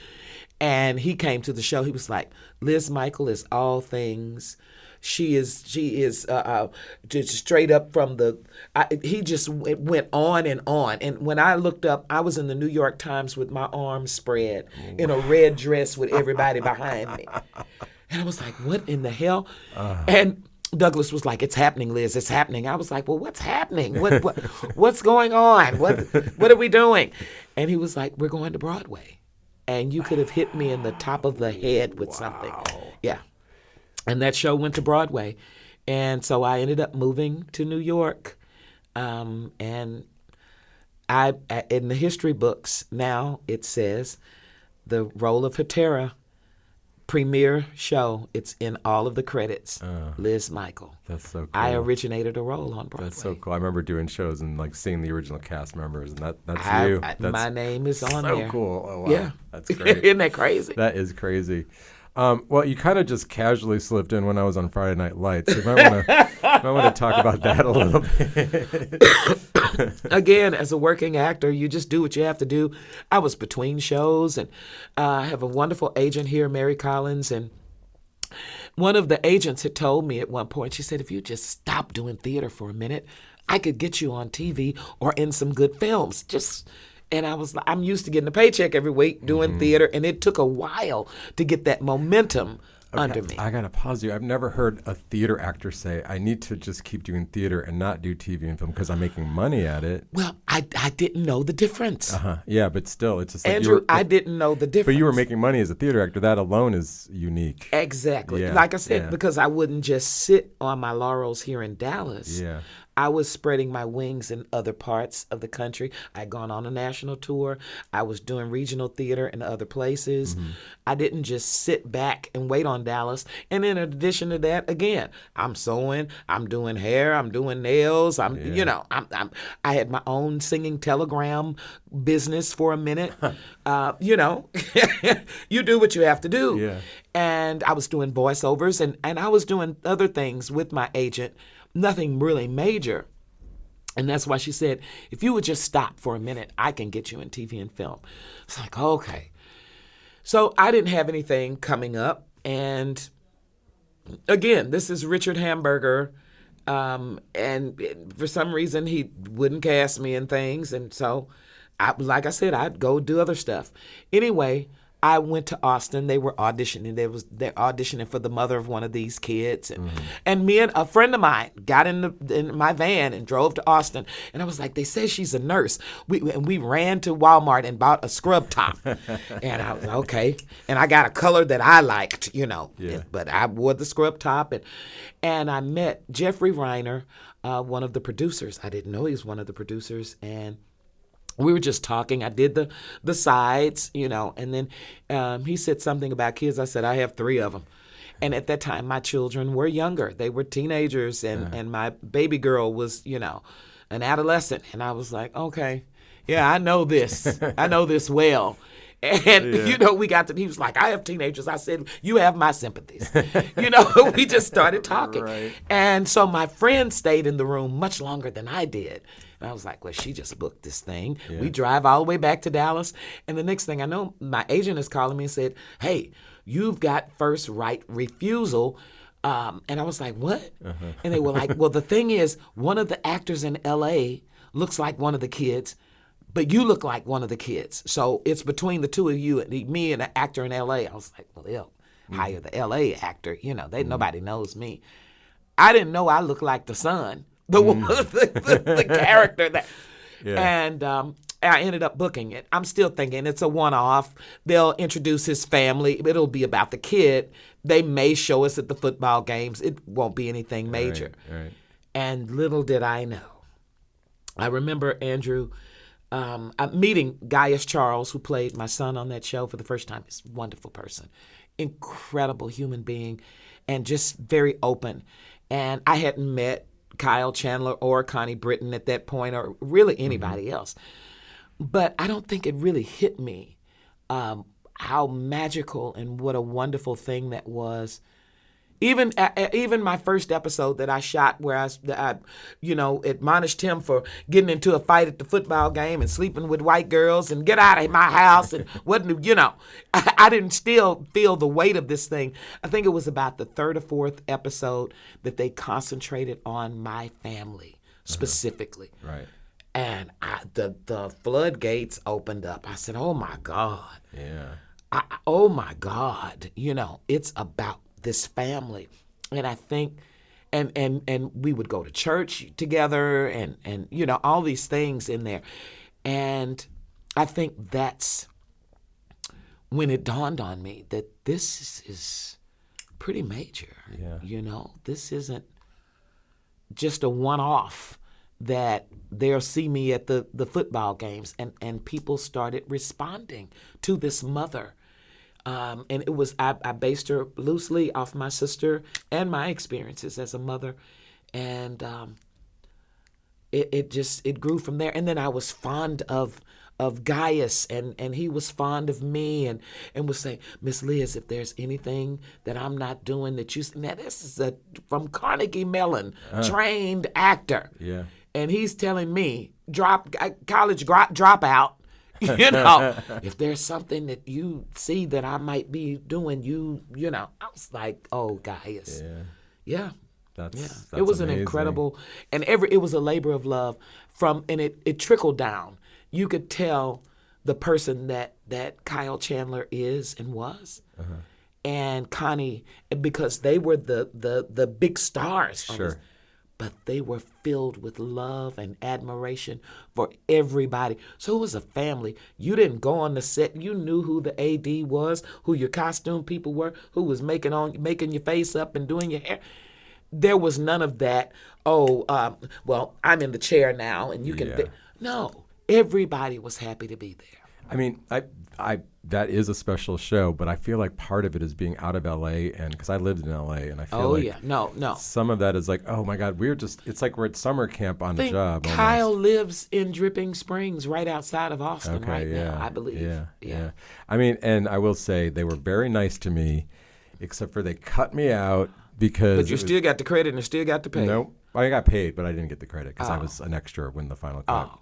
And he came to the show. He was like, Liz Mikel is all things. She is just straight up from the, he just went on and on. And when I looked up, I was in the New York Times with my arms spread in a red dress with everybody behind me. And I was like, what in the hell? And Douglas was like, it's happening, Liz, it's happening. I was like, well, what's happening? What's going on? What are we doing? And he was like, we're going to Broadway. And you could have hit me in the top of the head with something. Yeah. And that show went to Broadway. And so I ended up moving to New York. And I in the history books now, it says the role of Hetera, premiere show, it's in all of the credits, Liz Mikel. That's so cool. I originated a role on Broadway. That's so cool. I remember doing shows and like seeing the original cast members, and that's you. My name is on there. So cool. Oh, wow. Yeah. That's great. Isn't that crazy? That is crazy. Well, you kind of just casually slipped in when I was on Friday Night Lights. You might want to talk about that a little bit. Again, as a working actor, you just do what you have to do. I was between shows, and I have a wonderful agent here, Mary Collins, and one of the agents had told me at one point, she said, if you just stop doing theater for a minute, I could get you on TV or in some good films. And I was like, I'm used to getting a paycheck every week doing theater, and it took a while to get that momentum under me. I got to pause you. I've never heard a theater actor say, I need to just keep doing theater and not do TV and film because I'm making money at it. Well, I didn't know the difference. Yeah, but still, it's just like Andrew, I didn't know the difference. But you were making money as a theater actor. That alone is unique. Exactly. Yeah, like I said, because I wouldn't just sit on my laurels here in Dallas. Yeah. I was spreading my wings in other parts of the country. I'd gone on a national tour. I was doing regional theater in other places. I didn't just sit back and wait on Dallas. And in addition to that, again, I'm sewing, I'm doing hair, I'm doing nails. I had my own singing telegram business for a minute. You do what you have to do. Yeah. And I was doing voiceovers and I was doing other things with my agent. Nothing really major. And that's why she said, if you would just stop for a minute, I can get you in TV and film. It's like, okay. So I didn't have anything coming up. And again, this is Richard Hamburger. And for some reason, he wouldn't cast me in things. And so, like I said, I'd go do other stuff. Anyway, I went to Austin. They were auditioning. They're auditioning for the mother of one of these kids, and me and a friend of mine got in my van and drove to Austin. And I was like, they say she's a nurse. We ran to Walmart and bought a scrub top, and I was okay. And I got a color that I liked, but I wore the scrub top, and I met Jeffrey Reiner, one of the producers. I didn't know he was one of the producers, and we were just talking. I did the sides, and then he said something about kids. I said, I have 3 of them. And at that time, my children were younger. They were teenagers, and my baby girl was, an adolescent. And I was like, okay, yeah, I know this. I know this well. And, we got to, he was like, I have teenagers. I said, you have my sympathies. We just started talking. Right. And so my friend stayed in the room much longer than I did. And I was like, well, she just booked this thing. Yeah. We drive all the way back to Dallas. And the next thing I know, my agent is calling me and said, hey, you've got first right refusal. And I was like, what? Uh-huh. And they were like, well, the thing is, one of the actors in L.A. looks like one of the kids, but you look like one of the kids. So it's between the two of you, me and an actor in L.A. I was like, well, they'll hire the L.A. actor. Nobody knows me. I didn't know I looked like the son. The character that, and I ended up booking it. I'm still thinking it's a one-off. They'll introduce his family. It'll be about the kid. They may show us at the football games. It won't be anything major. Right. And little did I know. I remember Andrew meeting Gaius Charles, who played my son on that show for the first time. He's a wonderful person, incredible human being, and just very open. And I hadn't met Kyle Chandler or Connie Britton at that point, or really anybody else. But I don't think it really hit me how magical and what a wonderful thing that was. Even my first episode that I shot, where I admonished him for getting into a fight at the football game and sleeping with white girls and get out of my house and I didn't still feel the weight of this thing. I think it was about the 3rd or 4th episode that they concentrated on my family specifically. Right. And the floodgates opened up. I said, oh my God. Yeah. Oh my God. It's about this family. And I think and we would go to church together and all these things in there. And I think that's when it dawned on me that this is pretty major. Yeah. This isn't just a one-off that they'll see me at the football games, and people started responding to this mother. And it was, I based her loosely off my sister and my experiences as a mother. And it grew from there. And then I was fond of Gaius, and he was fond of me, and would say, Miss Liz, if there's anything that I'm not doing that you, now this is from Carnegie Mellon, trained actor. Yeah. And he's telling me, college dropout. If there's something that you see that I might be doing, I was like, oh, Gaius. Yeah. That's it was amazing. an incredible, and it was a labor of love and it trickled down. You could tell the person that Kyle Chandler is and was, and Connie, because they were the big stars. Sure. But they were filled with love and admiration for everybody. So it was a family. You didn't go on the set. You knew who the AD was, who your costume people were, who was making your face up and doing your hair. There was none of that. Well, I'm in the chair now, and you can. No, everybody was happy to be there. I mean, I that is a special show, but I feel like part of it is being out of LA, and because I lived in LA, and I feel no. Some of that is like, oh my God, it's like we're at summer camp on the job. Kyle lives in Dripping Springs, right outside of Austin now, I believe. Yeah. I mean, and I will say they were very nice to me, except for they cut me out because. But you still got the credit and still got the pay. Nope. I got paid, but I didn't get the credit because I was an extra when the final cut.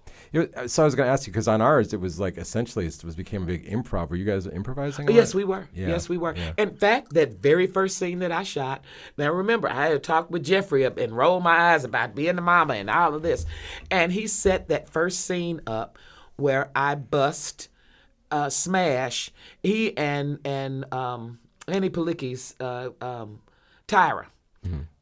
So I was going to ask you, because on ours, it was like essentially became a big improv. Were you guys improvising? Yes, we were. Yeah. Yes, we were. Yeah. In fact, that very first scene that I shot, now remember, I had talked with Jeffrey up and rolled my eyes about being the mama and all of this. And he set that first scene up where I bust Smash, he and Annie Palicki's Tyra.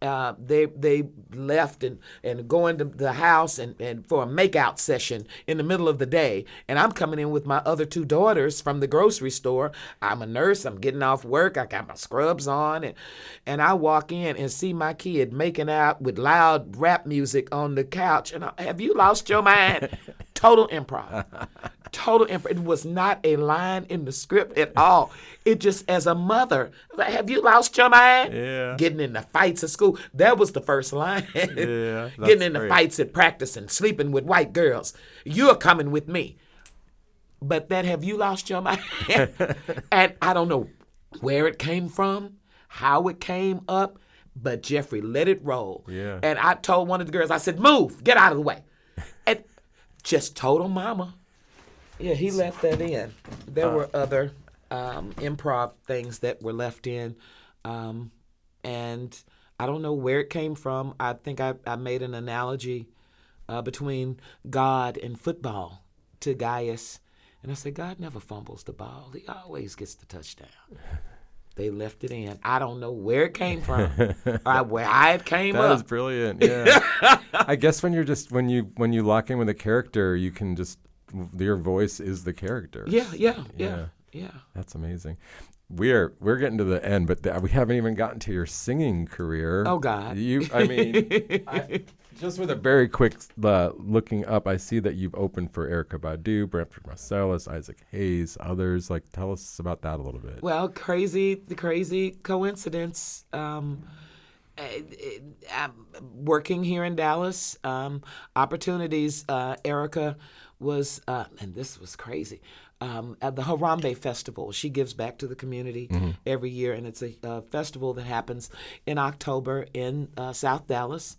They left and go into the house and for a makeout session in the middle of the day. And I'm coming in with my other 2 daughters from the grocery store. I'm a nurse. I'm getting off work. I got my scrubs on. And I walk in and see my kid making out with loud rap music on the couch. And have you lost your mind? Total improv. Total improv. It was not a line in the script at all. It just, as a mother, like, have you lost your mind? Yeah. Getting into fights at school. That was the first line. Yeah, that's Getting into great. fights at practice and sleeping with white girls. You're coming with me. But that, have you lost your mind? And I don't know where it came from, how it came up, but Jeffrey let it roll. Yeah. And I told one of the girls, I said, move, get out of the way. And just told mama. Yeah, he let that in. There were other improv things that were left in. And I don't know where it came from. I think I made an analogy between God and football to Gaius. And I said, God never fumbles the ball. He always gets the touchdown. They left it in. I don't know where it came from, or how it came up. That is brilliant. Yeah. I guess when you lock in with a character, you can just, your voice is the character. Yeah. That's amazing. We're getting to the end, but we haven't even gotten to your singing career. Oh God. Just with a very quick looking up, I see that you've opened for Erykah Badu, Branford Marsalis, Isaac Hayes, others. Like, tell us about that a little bit. Well, the crazy coincidence. I'm working here in Dallas, opportunities. Erykah was, and this was crazy, at the Harambe Festival. She gives back to the community every year, and it's a festival that happens in October in South Dallas.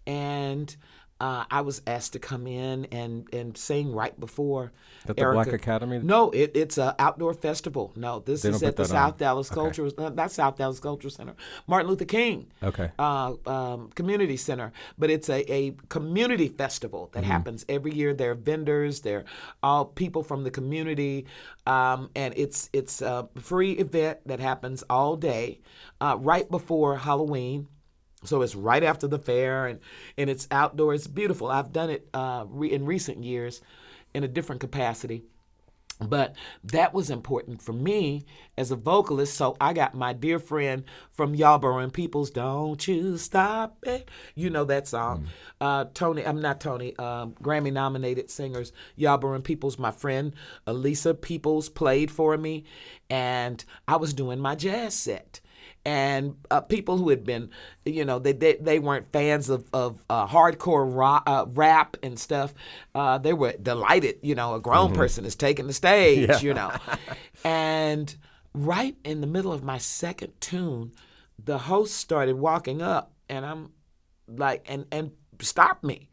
And I was asked to come in and sing right before At the Black Academy? No, it's an outdoor festival. No, this is at the South Dallas Cultural, not South Dallas Cultural Center, Martin Luther King Community Center. But it's a community festival that happens every year. There are vendors, there are all people from the community, and it's a free event that happens all day, right before Halloween. So it's right after the fair, and it's outdoors. It's beautiful. I've done it in recent years in a different capacity. But that was important for me as a vocalist. So I got my dear friend from Yarborough and Peoples, Don't You Stop It. You know that song. Grammy-nominated singers, Yarborough and Peoples. My friend Elisa Peoples played for me, and I was doing my jazz set. And people who had been, they weren't fans of hardcore rap and stuff. They were delighted, a grown person is taking the stage, And right in the middle of my second tune, the host started walking up, and I'm like, and stopped me.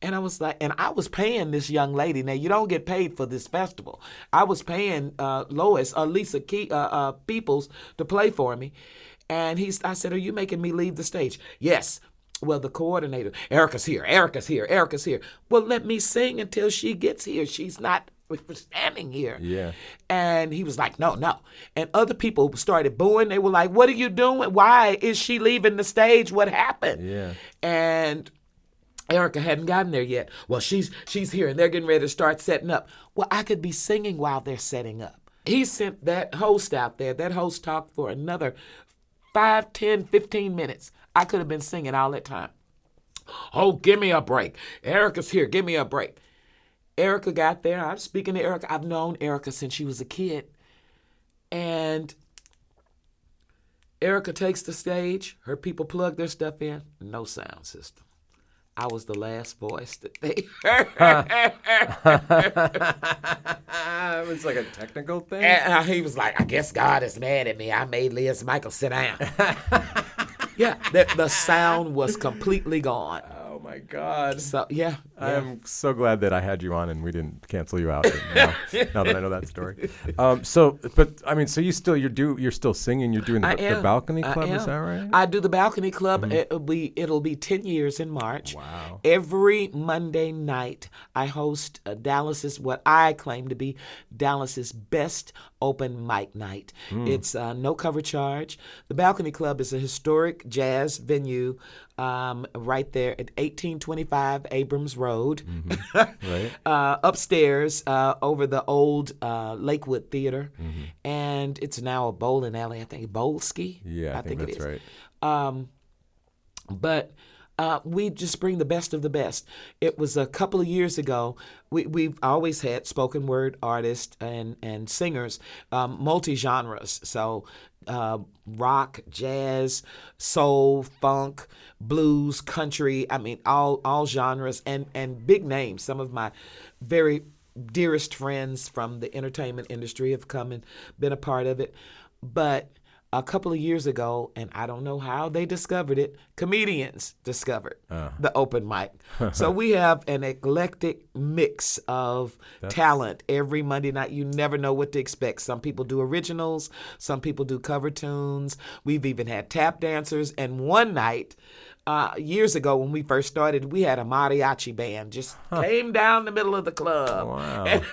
And I was like, and I was paying this young lady. Now, you don't get paid for this festival. I was paying Lisa Peoples to play for me. And I said, are you making me leave the stage? Yes. Well, the coordinator, Erykah's here. Well, let me sing until she gets here. She's not standing here. Yeah. And he was like, no. And other people started booing. They were like, what are you doing? Why is she leaving the stage? What happened? Yeah. And Erykah hadn't gotten there yet. Well, she's here, and they're getting ready to start setting up. Well, I could be singing while they're setting up. He sent that host out there. That host talked for another 5, 10, 15 minutes. I could have been singing all that time. Oh, give me a break. Erykah's here. Give me a break. Erykah got there. I'm speaking to Erykah. I've known Erykah since she was a kid. And Erykah takes the stage. Her people plug their stuff in. No sound system. I was the last voice that they heard. It was like a technical thing? And he was like, I guess God is mad at me. I made Liz Mikel sit down. Yeah, the sound was completely gone. Oh, my God. So, yeah, I am so glad that I had you on and we didn't cancel you out now that I know that story. So you're still singing. You're doing the balcony club. Is that right? I do the balcony club. Mm-hmm. It'll be 10 years in March. Wow. Every Monday night, I host what I claim to be Dallas's best open mic night. It's no cover charge. The balcony club is a historic jazz venue right there at 1825 Abrams Road, Right. Upstairs over the old Lakewood Theater, and it's now a bowling alley. I think Bowlski. Yeah, I think that's it is. right. But we just bring the best of the best. It was a couple of years ago. We've always had spoken word artists and singers, multi-genres. So rock, jazz, soul, funk, blues, country. I mean, all genres and big names. Some of my very dearest friends from the entertainment industry have come and been a part of it. But a couple of years ago, and I don't know how they discovered it, comedians discovered the open mic. So we have an eclectic mix of talent every Monday night. You never know what to expect. Some people do originals, some people do cover tunes. We've even had tap dancers. And one night, years ago when we first started, we had a mariachi band just came down the middle of the club. Wow. And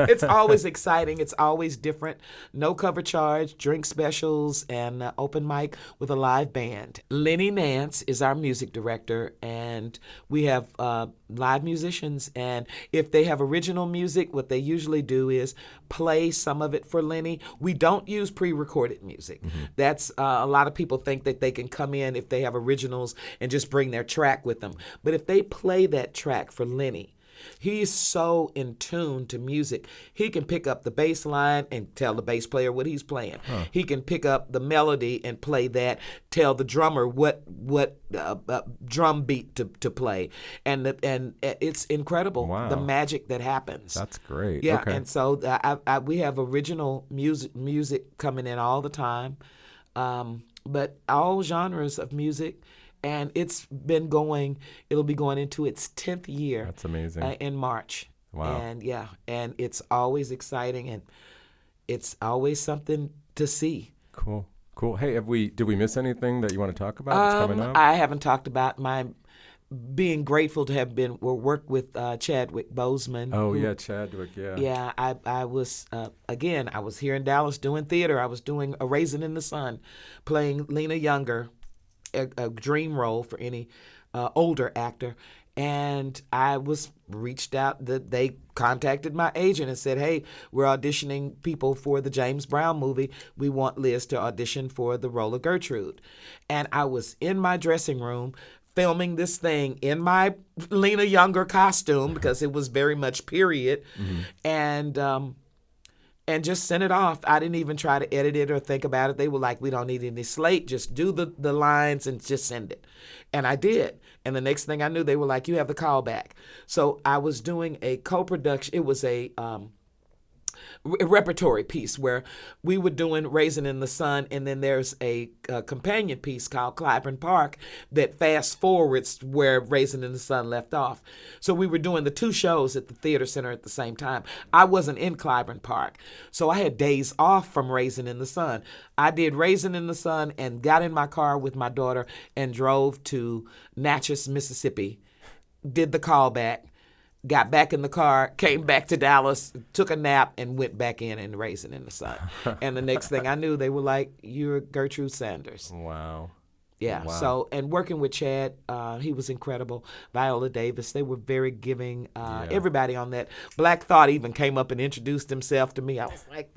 it's always exciting. It's always different. No cover charge, drink specials, and open mic with a live band. Lenny Nance is our music director, and we have live musicians. And if they have original music, what they usually do is play some of it for Lenny. We don't use pre-recorded music. That's a lot of people think that they can come in if they have originals and just bring their track with them. But if they play that track for Lenny, he's so in tune to music. He can pick up the bass line and tell the bass player what he's playing. He can pick up the melody and play that, tell the drummer what drum beat to play. And it's incredible, the magic that happens. That's great. Yeah, Okay. and so we have original music coming in all the time, but all genres of music. And it'll be going into its 10th year. That's amazing. In March. Wow. And it's always exciting, and it's always something to see. Cool. Hey, did we miss anything that you want to talk about that's coming up? I haven't talked about my being grateful to have worked with Chadwick Boseman. Oh, yeah, Chadwick, yeah. Yeah, I was, I was here in Dallas doing theater. I was doing A Raisin in the Sun, playing Lena Younger, a dream role for any older actor. And I was reached out, they contacted my agent and said, hey, we're auditioning people for the James Brown movie. We want Liz to audition for the role of Gertude. And I was in my dressing room filming this thing in my Lena Younger costume because it was very much period. And just sent it off. I didn't even try to edit it or think about it. They were like, we don't need any slate. Just do the lines and just send it. And I did. And the next thing I knew, they were like, you have the call back. So I was doing a co-production. It was a repertory piece where we were doing Raisin in the Sun, and then there's a companion piece called Clyburn Park that fast forwards where Raisin in the Sun left off. So we were doing the two shows at the theater center at the same time. I wasn't in Clyburn Park, so I had days off from Raisin in the Sun. I did Raisin in the Sun and got in my car with my daughter and drove to Natchez, Mississippi, did the callback, got back in the car, came back to Dallas, took a nap, and went back in and Raisin in the Sun. And the next thing I knew, they were like, you're Gertrude Sanders. Wow. Yeah. Wow. So, and working with Chad, he was incredible. Viola Davis, they were very giving. Everybody on that. Black Thought even came up and introduced himself to me. I was like,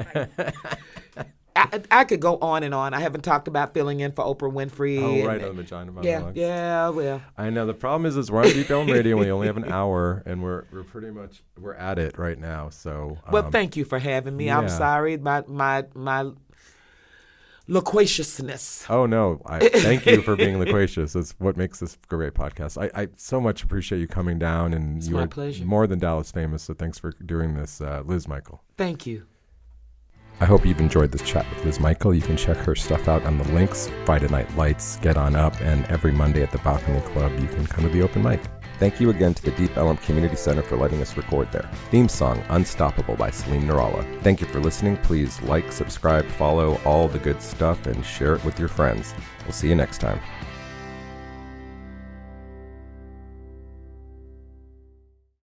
I could go on and on. I haven't talked about filling in for Oprah Winfrey. Oh, right, on the Vagina Monologues. Yeah, well. I know. The problem is we're on Deep Elm Radio and we only have an hour, and we're pretty much, we're at it right now. So. Well, thank you for having me. Yeah. I'm sorry about my loquaciousness. Oh, no. Thank you for being loquacious. It's what makes this a great podcast. I so much appreciate you coming down, and It's you my are pleasure. more than Dallas famous, so thanks for doing this, Liz Mikel. Thank you. I hope you've enjoyed this chat with Liz Mikel. You can check her stuff out on the links, Friday Night Lights, Get On Up, and every Monday at the Balcony Club, you can come to the open mic. Thank Thank you again to the Deep Ellum Community Center for letting us record there. Theme song, Unstoppable by Salim Nuralla. Thank you for listening. Please like, subscribe, follow, all the good stuff, and share it with your friends. We'll see you next time.